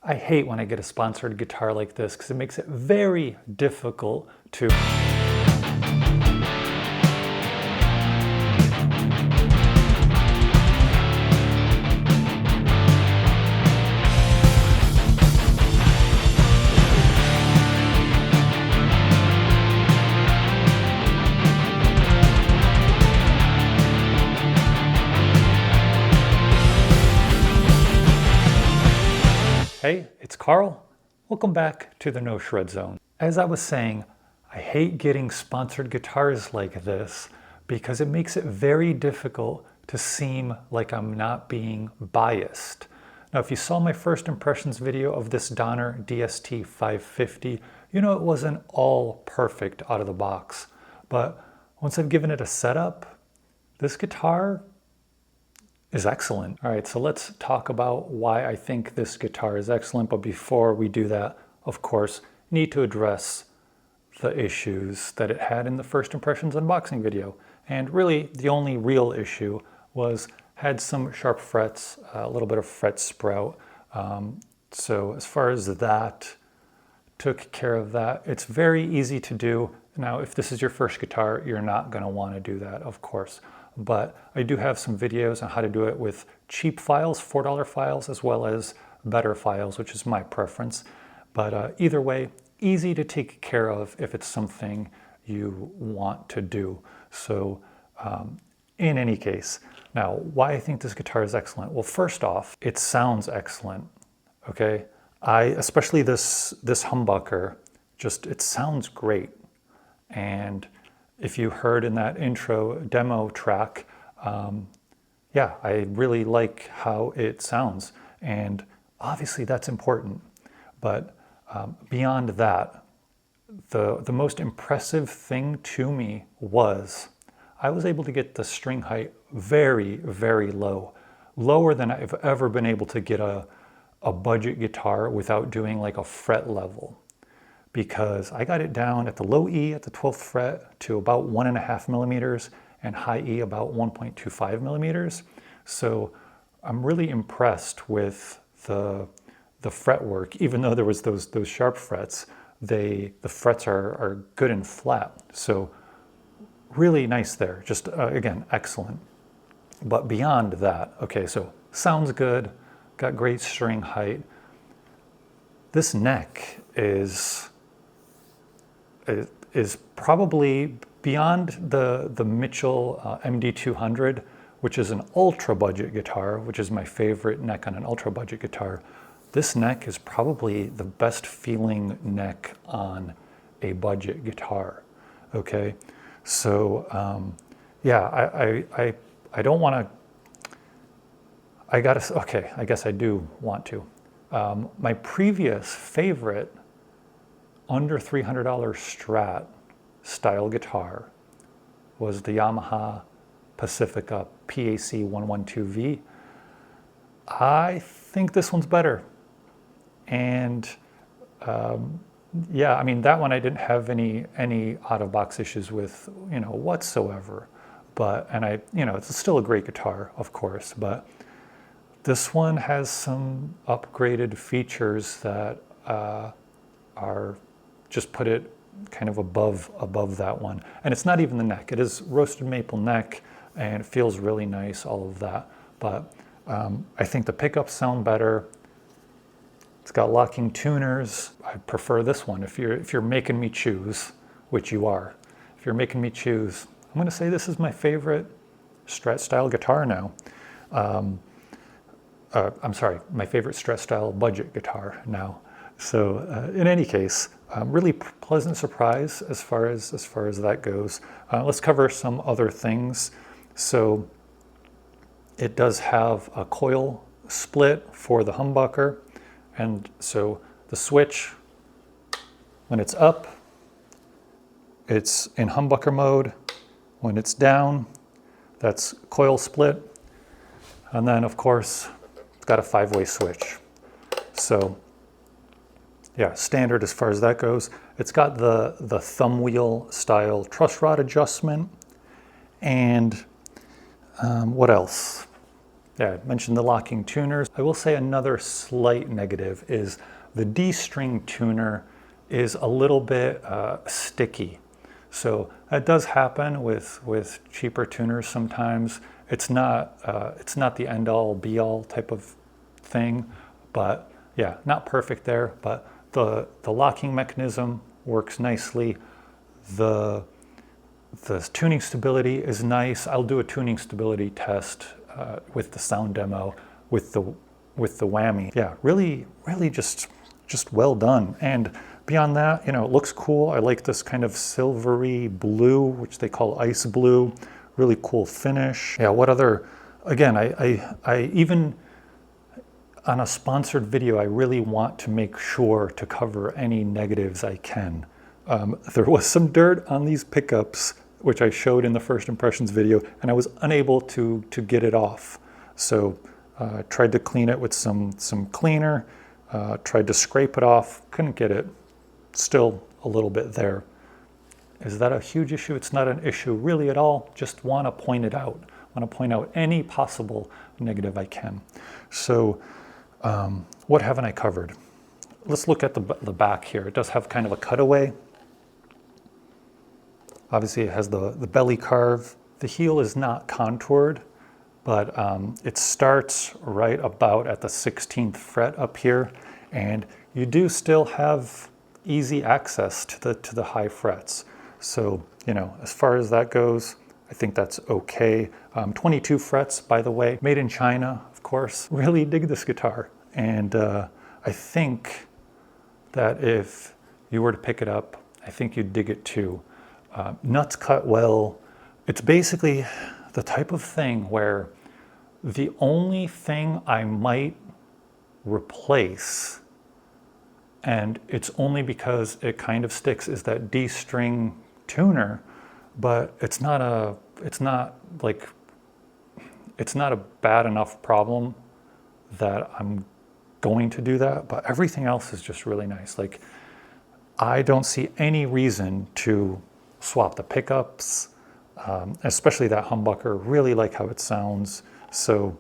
I hate when I get a sponsored guitar like this because it makes it very difficult to... Hey, it's Carl. Welcome back to the No Shred Zone. As I was saying, I hate getting sponsored guitars like this because it makes it very difficult to seem like I'm not being biased. Now, if you saw my first impressions video of this Donner DST-550, you know it wasn't all perfect out of the box. But once I've given it a setup, this guitar is excellent. All right, so let's talk about why I think this guitar is excellent. But before we do that, of course, need to address the issues that it had in the first impressions unboxing video. And really, the only real issue was had some sharp frets, a little bit of fret sprout. So as far as that, took care of that. It's very easy to do. Now, if this is your first guitar, you're not gonna wanna do that, of course. But I do have some videos on how to do it with cheap files, $4 files, as well as better files, which is my preference. But either way, easy to take care of if it's something you want to do. So in any case, now why I think this guitar is excellent. Well, first off, it sounds excellent, okay? Especially this humbucker, it sounds great. And if you heard in that intro demo track, yeah, I really like how it sounds. And obviously that's important. But beyond that, the most impressive thing to me was I was able to get the string height very, very low. Lower than I've ever been able to get a budget guitar without doing like a fret level. Because I got it down at the low E at the 12th fret to about 1.5 millimeters and high E about 1.25 millimeters. So I'm really impressed with the fretwork. Even though there was those sharp frets, the frets are good and flat. So really nice there, just again, excellent. But beyond that, okay, so sounds good, got great string height. This neck is probably beyond the Mitchell MD200, which is an ultra budget guitar, which is my favorite neck on an ultra budget guitar. This neck is probably the best feeling neck on a budget guitar, okay? So yeah, I don't want to, okay, I guess I do want to. My previous favorite under $300 Strat style guitar was the Yamaha Pacifica PAC112V. I think this one's better. And yeah, I mean, that one I didn't have any out-of-box issues with, you know, whatsoever. But, and it's still a great guitar, of course, but this one has some upgraded features that are just put it kind of above that one. And it's not even the neck. It is roasted maple neck and it feels really nice, all of that. But I think the pickups sound better. It's got locking tuners. I prefer this one. If you're making me choose, which you are, if you're making me choose, I'm gonna say this is my favorite Strat style guitar now. I'm sorry, my favorite Strat style budget guitar now. So in any case, really pleasant surprise as far as that goes. Let's cover some other things. So it does have a coil split for the humbucker. And so the switch, when it's up, it's in humbucker mode. When it's down, that's coil split. And then of course, it's got a 5-way switch. So yeah, standard as far as that goes. It's got the thumbwheel style truss rod adjustment. And what else? Yeah, I mentioned the locking tuners. I will say another slight negative is the D-string tuner is a little bit sticky. So that does happen with cheaper tuners sometimes. It's not the end-all be-all type of thing, but yeah, not perfect there. But the locking mechanism works nicely. The tuning stability is nice. I'll do a tuning stability test with the sound demo with the whammy. Yeah, really just well done. And beyond that, you know, it looks cool. I like this kind of silvery blue, which they call ice blue. Really cool finish. Yeah, what other? Again, I even on a sponsored video, I really want to make sure to cover any negatives I can. There was some dirt on these pickups, which I showed in the first impressions video, and I was unable to get it off. So tried to clean it with some cleaner, tried to scrape it off, couldn't get it. Still a little bit there. Is that a huge issue? It's not an issue really at all. Just want to point it out. Want to point out any possible negative I can. So what haven't I covered? Let's look at the back here. It does have kind of a cutaway. Obviously it has the belly carve. The heel is not contoured, but it starts right about at the 16th fret up here, and you do still have easy access to the high frets. So, you know, as far as that goes, I think that's okay. 22 frets, by the way, made in China, of course. Really dig this guitar, and I think that if you were to pick it up, I think you'd dig it too. Nuts cut well. It's basically the type of thing where the only thing I might replace, and it's only because it kind of sticks, is that D-string tuner, but it's not a bad enough problem that I'm going to do that, but everything else is just really nice. Like, I don't see any reason to swap the pickups, especially that humbucker. Really like how it sounds. So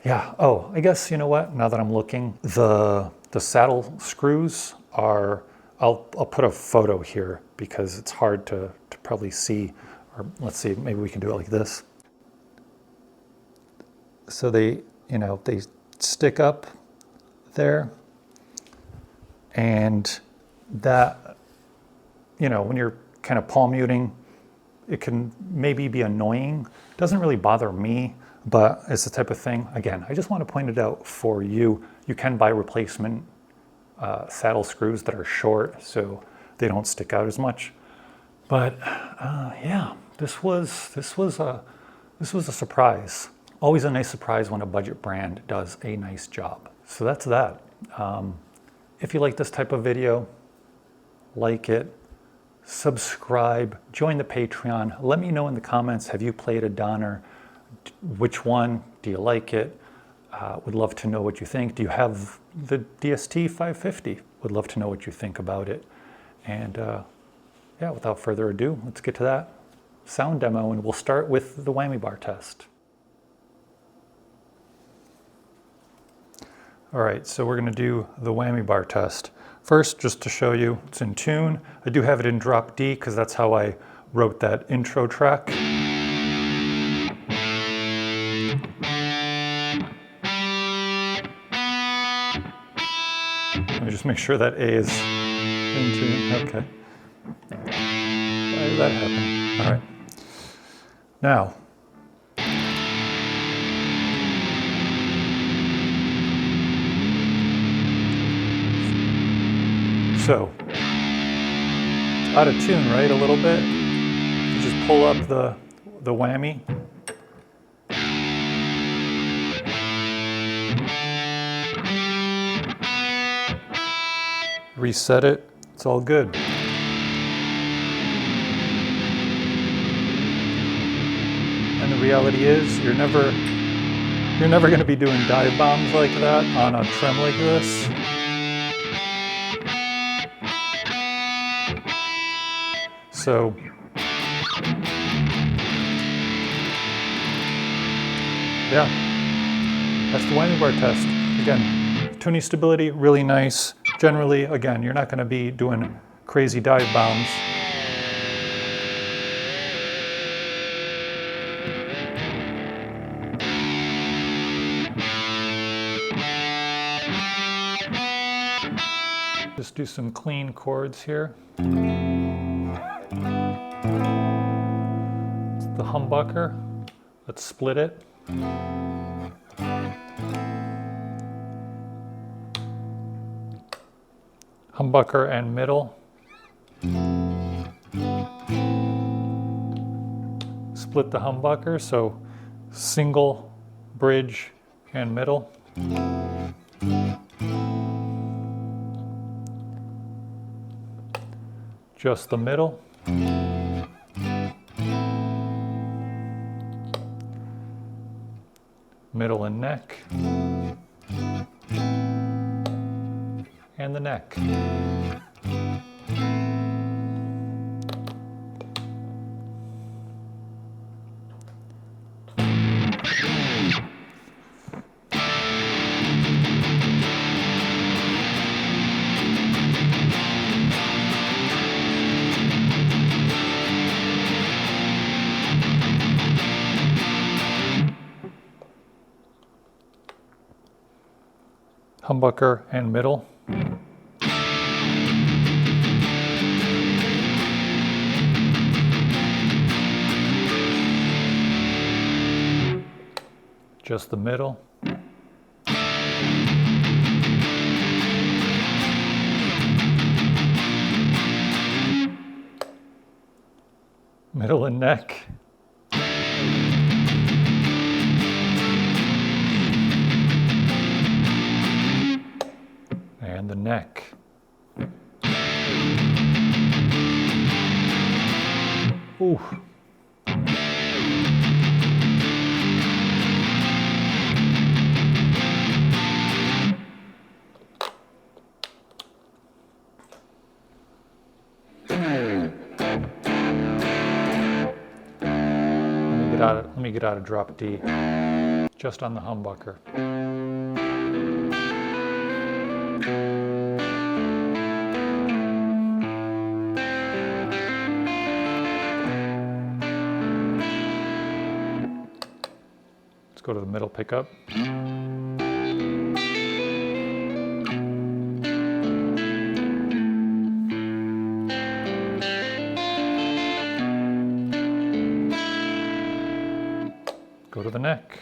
yeah. Oh, I guess, you know what, now that I'm looking, the saddle screws are, I'll put a photo here because it's hard to probably see, or let's see, maybe we can do it like this. So they, you know, they stick up there, and that, you know, when you're kind of palm muting, it can maybe be annoying. Doesn't really bother me, but it's the type of thing, again, I just want to point it out for you. You can buy replacement saddle screws that are short, so they don't stick out as much. But yeah, this was a surprise. Always a nice surprise when a budget brand does a nice job. So that's that. If you like this type of video, like it, subscribe, join the Patreon. Let me know in the comments, have you played a Donner? Which one? Do you like it? Would love to know what you think. Do you have the DST-550? Would love to know what you think about it. And yeah, without further ado, let's get to that sound demo, and we'll start with the whammy bar test. All right, so we're gonna do the whammy bar test. First, just to show you, it's in tune. I do have it in drop D because that's how I wrote that intro track. Let me just make sure that A is in tune. Okay. Why did that happen? All right. Now, so, out of tune, right, a little bit. You just pull up the whammy. Reset it, it's all good. And the reality is, you're never gonna be doing dive bombs like that on a trem like this. So, yeah, That's the whammy bar test. Again, tuning stability, really nice. Generally, again, you're not going to be doing crazy dive bombs. Just do some clean chords here. It's the humbucker. Let's split it. Humbucker and middle. Split the humbucker, so single, bridge, and middle. Just the middle. Middle and neck. And the neck. Humbucker and middle. Just the middle. Middle and neck. And the neck. Ooh. Let me get out of drop D, just on the humbucker. Let's go to the middle pickup. Go to the neck.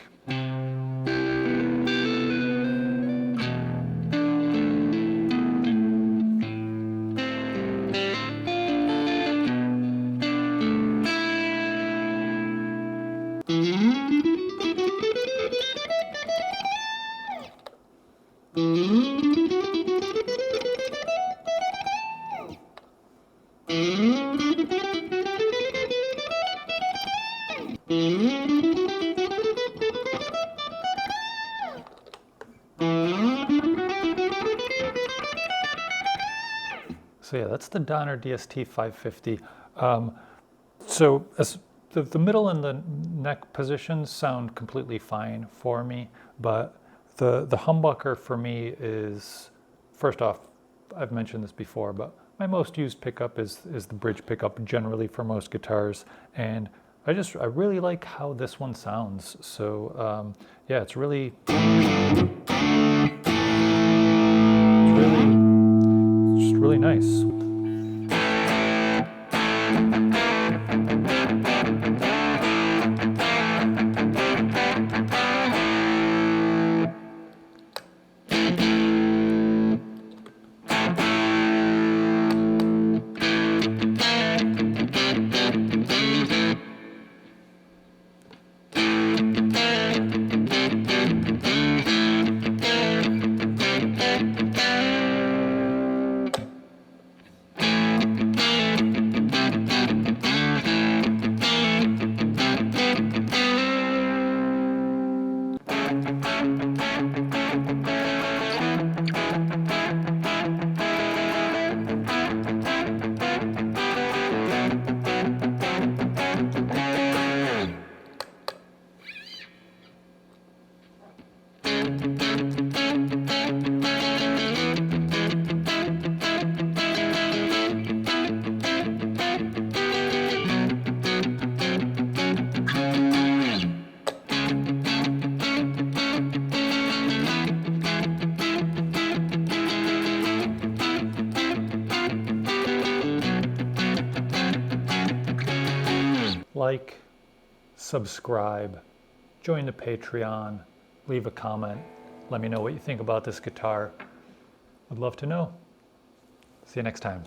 So yeah, that's the Donner DST-550. So as the middle and the neck positions sound completely fine for me, but the humbucker for me is, first off, I've mentioned this before, but my most used pickup is the bridge pickup generally for most guitars, and I really like how this one sounds. So yeah, it's really nice. like, subscribe, join the Patreon, leave a comment. Let me know what you think about this guitar. Would love to know. See you next time.